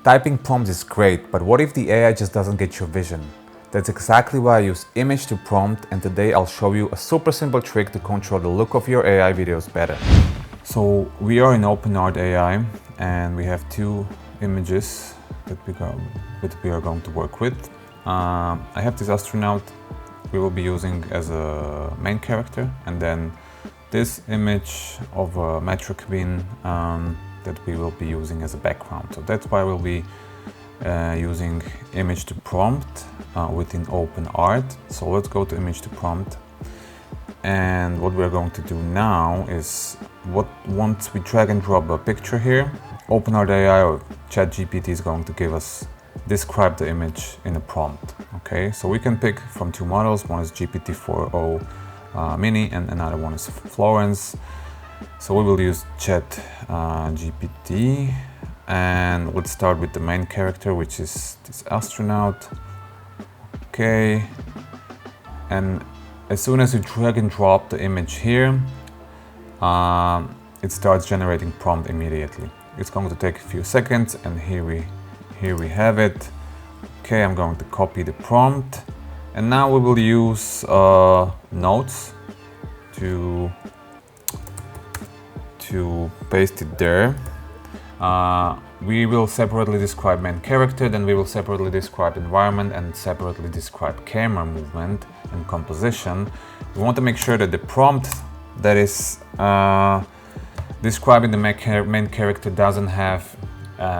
Typing prompts is great, but what if the AI just doesn't get your vision? That's exactly why I use image to prompt, and today I'll show you a super simple trick to control the look of your AI videos better. So we are in OpenArt AI and we have two images that we are going to work with. I have this astronaut we will be using as a main character, and then this image of a metro cabin that we will be using as a background. So that's why we'll be using image to prompt within OpenArt. So let's go to image to prompt. And what we're going to do now is, once we drag and drop a picture here, OpenArt AI or ChatGPT is going to describe the image in a prompt. Okay, so we can pick from two models. One is GPT-4o Mini and another one is Florence. So we will use ChatGPT, and let's start with the main character, which is this astronaut. Okay, and as soon as you drag and drop the image here, it starts generating prompt immediately. It's going to take a few seconds, and here we have it. Okay, I'm going to copy the prompt, and now we will use notes to paste it there. We will separately describe main character, then we will separately describe environment and separately describe camera movement and composition. We want to make sure that the prompt that is describing the main character doesn't have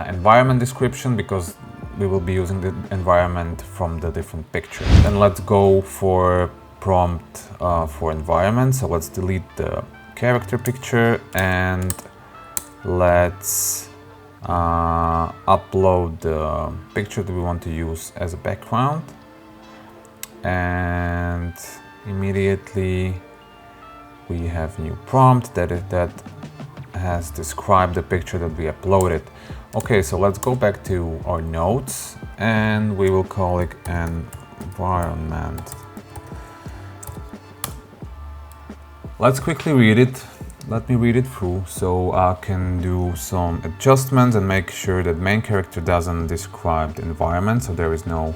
environment description, because we will be using the environment from the different pictures. Then let's go for prompt for environment. So let's delete the character picture and let's upload the picture that we want to use as a background, and immediately we have new prompt that has described the picture that we uploaded. Okay, so let's go back to our notes and we will call it environment. Let's quickly read it. Let me read it through so I can do some adjustments and make sure that main character doesn't describe the environment, so there is no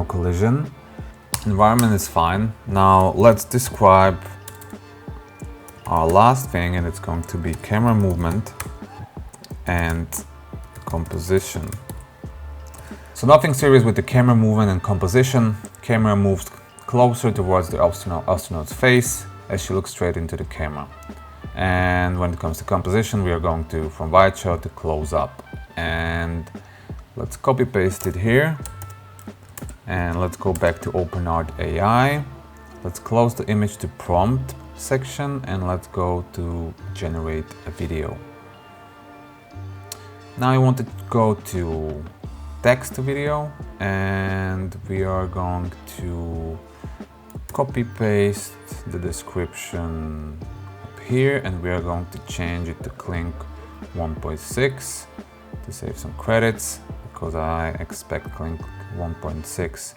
collision. Environment is fine. Now let's describe our last thing, and it's going to be camera movement and composition. So nothing serious with the camera movement and composition. Camera moves closer towards the astronaut's face as she looks straight into the camera. And when it comes to composition, we are going to from wide shot to close up. And let's copy paste it here. And let's go back to OpenArt AI. Let's close the image to prompt section and let's go to generate a video. Now I want to go to text to video, and we are going to copy paste the description up here, and we are going to change it to Clink 1.6 to save some credits, because I expect Clink 1.6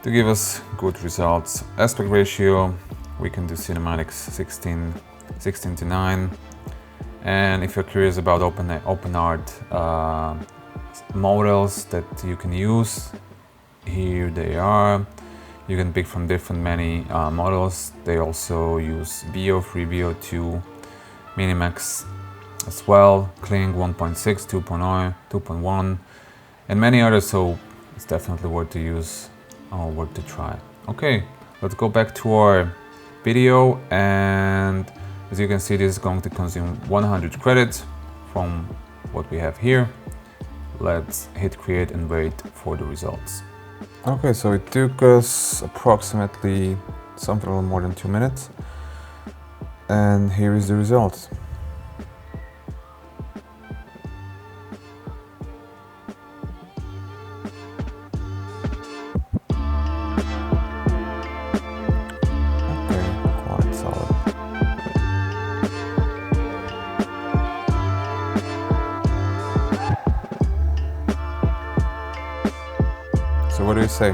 to give us good results. Aspect ratio, we can do cinematics 16:9. And if you're curious about OpenArt models that you can use, here they are. You can pick from many models. They also use VO, FreeVO 2, Minimax as well, Kling 1.6, 2.0, 2.1, and many others, so it's definitely worth to use or worth to try. Okay, let's go back to our video, and as you can see, this is going to consume 100 credits from what we have here. Let's hit create and wait for the results. Okay, so it took us approximately something a little more than 2 minutes, and here is the result. Okay, quite solid. So what do you say?